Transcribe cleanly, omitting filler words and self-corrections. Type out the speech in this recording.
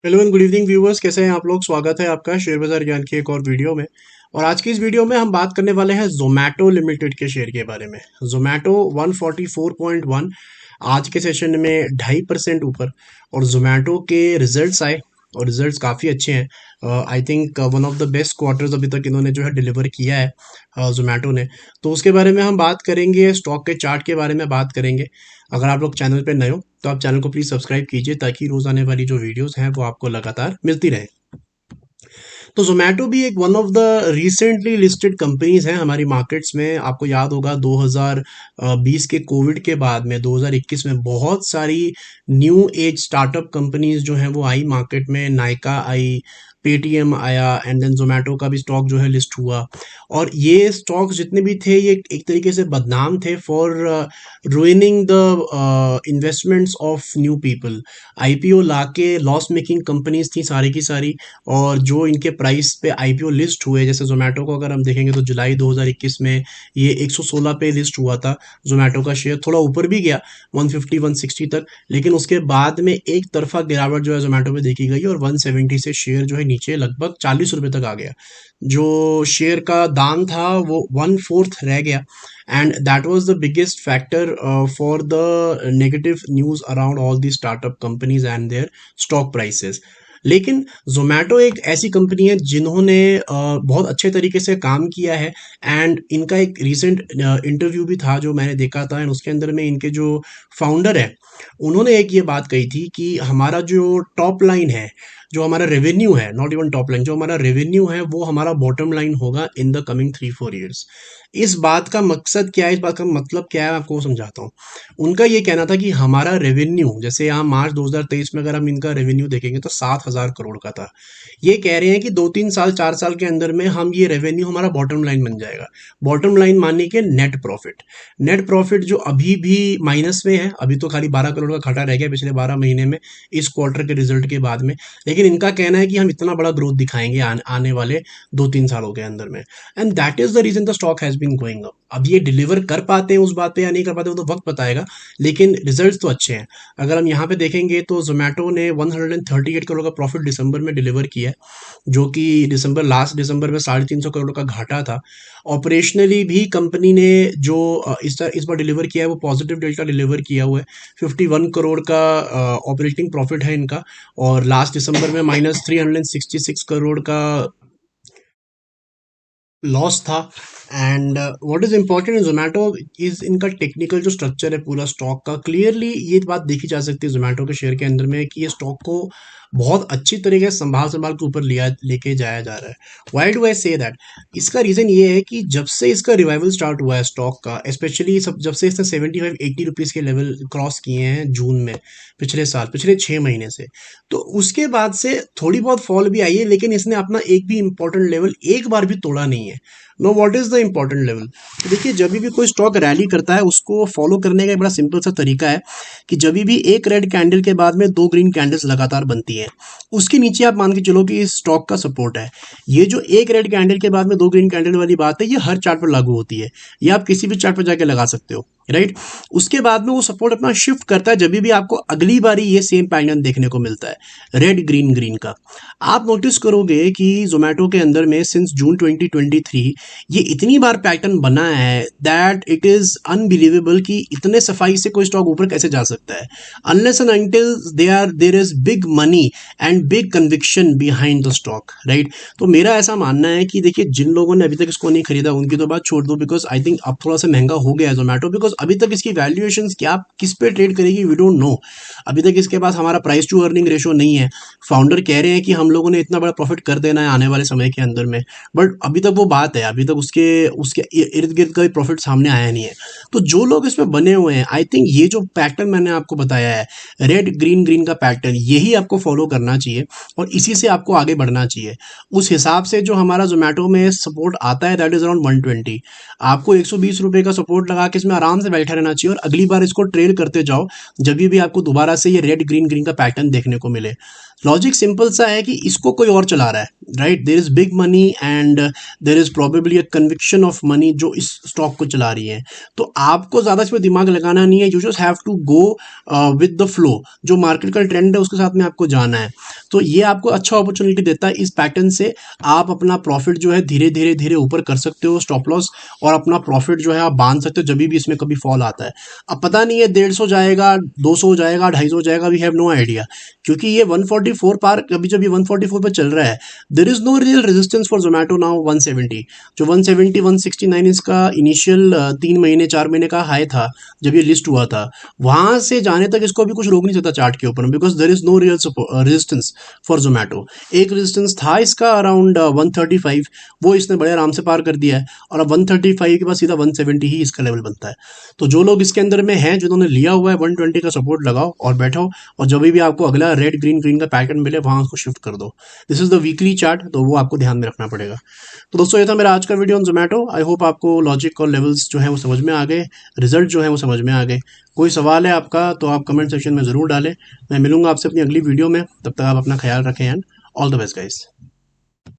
Hello and good evening viewers, कैसे हैं आप लोग। स्वागत है आपका शेयर बाजार ज्ञान की एक और वीडियो में। और आज की इस वीडियो में हम बात करने वाले हैं जोमैटो लिमिटेड के शेयर के बारे में। जोमैटो 144.1 आज के सेशन में 2.5% ऊपर। और जोमैटो के रिजल्ट्स आए और रिजल्ट्स काफ़ी अच्छे हैं। I think one of the best quarters अभी तक इन्होंने जो है डिलीवर किया है जोमैटो ने। तो उसके बारे में हम बात करेंगे, स्टॉक के चार्ट के बारे में बात करेंगे। अगर आप लोग चैनल पे नए हो तो आप चैनल को प्लीज़ सब्सक्राइब कीजिए ताकि रोज़ आने वाली जो वीडियोस हैं वो आपको लगातार मिलती रहे। तो जोमेटो भी एक one of the recently listed companies हैं हमारी मार्केट्स में। आपको याद होगा 2020 के कोविड के बाद में 2021 में बहुत सारी न्यू एज स्टार्टअप कंपनीज जो हैं वो आई मार्केट में। नायका आई, पेटीएम आया एंड देन जोमेटो का भी स्टॉक जो है लिस्ट हुआ। और ये स्टॉक्स जितने भी थे ये एक तरीके से बदनाम थे for रुइनिंग the investments of new people. IPO लाके लॉस मेकिंग कंपनीज थी सारी की सारी। और जो इनके प्राइस पे आईपीओ लिस्ट हुए, जैसे जोमेटो को अगर हम देखेंगे तो जुलाई 2021 में ये 116 पे लिस्ट हुआ था। जोमेटो का शेयर थोड़ा ऊपर भी गया 150-160 तक, लेकिन उसके बाद में एक तरफा गिरावट जो है जोमेटो में देखी गई और 170 से शेयर जो है नीचे लगभग 40 रुपए तक आ गया। जो शेयर का दाम था वो 1/4 रह गया। And that was the biggest factor for the negative news around all the startup companies and there stock prices. लेकिन जोमेटो एक ऐसी कंपनी है जिन्होंने बहुत अच्छे तरीके से काम किया है। एंड इनका एक रिसेंट इंटरव्यू भी था जो मैंने देखा था एंड उसके अंदर में इनके जो फाउंडर है उन्होंने एक ये बात कही थी कि हमारा जो टॉप लाइन है, जो हमारा रेवेन्यू है, नॉट इवन टॉप लाइन, जो हमारा रेवेन्यू है वो हमारा बॉटम लाइन होगा इन द कमिंग 3-4 ईयर्स। इस बात का मकसद क्या है, इस बात का मतलब क्या है, आपको समझाता हूँ। उनका ये कहना था कि हमारा रेवेन्यू, जैसे यहाँ मार्च 2023 में अगर हम इनका रेवेन्यू देखेंगे तो 7,000 करोड़ का था। ये कह रहे हैं कि 2-3 साल 4 साल के अंदर में हम ये रेवेन्यू हमारा बॉटम लाइन बन जाएगा। बॉटम लाइन मानिए कि नेट प्रॉफिट। नेट प्रॉफिट जो अभी भी माइनस में है, अभी तो खाली 12 करोड़ का घाटा रह गया पिछले 12 महीने में इस क्वार्टर के रिजल्ट के बाद में। लेकिन इनका कहना है कि हम इतना बड़ा ग्रोथ दिखाएंगे आने वाले 2-3 सालों के अंदर में। And that is the reason the stock has been going up. अब ये डिलीवर कर पाते हैं उस बात पे या नहीं कर पाते वो तो वक्त बताएगा, लेकिन रिजल्ट्स तो अच्छे हैं। अगर हम यहाँ पे देखेंगे तो जोमेटो ने 138 करोड़ का प्रॉफिट दिसंबर में डिलीवर किया है, जो कि लास्ट दिसंबर में 350 करोड़ का घाटा था। ऑपरेशनली भी कंपनी ने जो इस बार डिलीवर किया है वो पॉजिटिव डेल्टा डिलीवर किया हुआ है। 51 करोड़ का ऑपरेटिंग प्रॉफिट है इनका। और लास्ट दिसंबर में -366 करोड़ का लॉस था। And what is important in Zomato is इनका टेक्निकल जो स्ट्रक्चर है पूरा स्टॉक का। क्लियरली ये बात देखी जा सकती है जोमेटो के शेयर के अंदर में कि ये स्टॉक को बहुत अच्छी तरीके से संभाल संभाल के ऊपर लेके जाया जा रहा है। Why do I say that? इसका रीज़न ये है कि जब से इसका रिवाइवल स्टार्ट हुआ है स्टॉक का, स्पेशली जब से इसने 75-80 रुपीज़ के लेवल क्रॉस किए हैं जून में पिछले साल, पिछले 6 महीने से, तो उसके बाद से थोड़ी बहुत फॉल भी आई है, लेकिन इसने अपना एक भी इंपॉर्टेंट लेवल एक बार भी तोड़ा नहीं है। No, what is the important level? तो देखिए, जब भी कोई स्टॉक रैली करता है उसको फॉलो करने का एक बड़ा सिंपल सा तरीका है कि जब भी एक रेड कैंडल के बाद में 2 ग्रीन कैंडल्स लगातार बनती है, उसके नीचे आप मान के चलो कि इस स्टॉक का सपोर्ट है। ये जो एक रेड कैंडल के बाद में 2 ग्रीन कैंडल वाली बात है, ये हर चार्ट पर लागू होती है। ये आप किसी भी चार्ट पर जाके लगा सकते हो, राइट? उसके बाद में वो सपोर्ट अपना शिफ्ट करता है जब भी आपको अगली बारी ये सेम पैटर्न देखने को मिलता है, रेड ग्रीन ग्रीन का। आप नोटिस करोगे कि जोमेटो के अंदर में सिंस जून 2023 ये इतनी बार पैटर्न बना है दैट इट इज अनबिलीवेबल कि इतने सफाई से कोई स्टॉक ऊपर कैसे जा सकता है, unless and until there is big money and big conviction behind the stock, right? तो मेरा ऐसा मानना है कि देखिए, जिन लोगों ने अभी तक इसको नहीं खरीदा उनकी तो बात छोड़ दो, बिकॉज आई थिंक अब थोड़ा सा महंगा हो गया है जोमेटो, बिकॉज अभी तक इसकी वैल्यूएशन क्या किस पे ट्रेड करेगी वी डोंट नो। अभी तक इसके पास हमारा प्राइस टू अर्निंग रेशो नहीं है। फाउंडर कह रहे हैं कि हम लोगों ने इतना बड़ा प्रॉफिट कर देना है आने वाले समय के अंदर में, बट अभी तक वो बात है, अभी तक उसके उसके इर्द गिर्द का भी प्रॉफिट सामने आया नहीं है। तो जो लोग इसमें बने हुए हैं, आई थिंक ये जो पैटर्न मैंने आपको बताया है, रेड ग्रीन ग्रीन का पैटर्न, यही आपको फॉलो करना चाहिए और इसी से आपको आगे बढ़ना चाहिए। उस हिसाब से जो हमारा जोमेटो में सपोर्ट आता है दैट इज अराउंड 120। आपको 120 रुपए का सपोर्ट लगा के इसमें आराम आराम से बैठा रहना चाहिए और अगली बार इसको ट्रेल करते जाओ जब भी आपको दोबारा से ये रेड ग्रीन ग्रीन का पैटर्न देखने को मिले। लॉजिक सिंपल सा है कि इसको कोई और चला रहा है, right? There is big money and there is probably a conviction of money जो इस स्टॉक को चला रही है। तो आपको ज़्यादा इसमें दिमाग लगाना नहीं है, you just have to go with the flow. जो मार्केट का ट्रेंड है उसके साथ में आपको जाना है। तो ये आपको अच्छा अपॉर्चुनिटी देता है। इस पैटर्न से आप अपना प्रॉफिट जो है धीरे धीरे धीरे ऊपर कर सकते हो, स्टॉप लॉस, और अपना प्रॉफिट जो है आप बांध सकते हो जब भी इसमें कभी फॉल आता है। अब पता नहीं है 150 जाएगा, 200 जाएगा, 250 जाएगा, वी हैव नो आइडिया, क्योंकि ये 144 पार, अभी जब ये 144 पर चल रहा है, there is no real resistance for Zomato now. 170 जो 170 169 इसका इनिशियल 3 महीने 4 महीने का हाई था जब ये लिस्ट हुआ था, वहां से जाने तक इसको अभी कुछ रोक नहीं सकता चार्ट के ऊपर, because there is no real resistance for Zomato. एक रेजिस्टेंस था इसका अराउंड 135, वो इसने बड़े आराम से पार कर दिया है, और अब 135 के बाद सीधा 170 ही इसका लेवल बनता है। तो जो लोग इसके अंदर में हैं, जिन्होंने लिया हुआ है, 120 का सपोर्ट लगाओ और बैठो, और जब भी आपको अगला रेड ग्रीन ग्रीन का पैटर्न मिले वहां उसको शिफ्ट कर दो। This is the weekly chart, तो वो आपको ध्यान में रखना पड़ेगा। तो दोस्तों, ये था मेरा आज का video on Zomato. I hope आपको लॉजिक और लेवल्स जो है वो समझ में आ गए, रिजल्ट जो है वो समझ में आ गए। कोई सवाल है आपका तो आप कमेंट सेक्शन में ज़रूर डालें। मैं मिलूंगा आपसे अपनी अगली वीडियो में, तब तक आप अपना ख्याल रखें and all the best guys.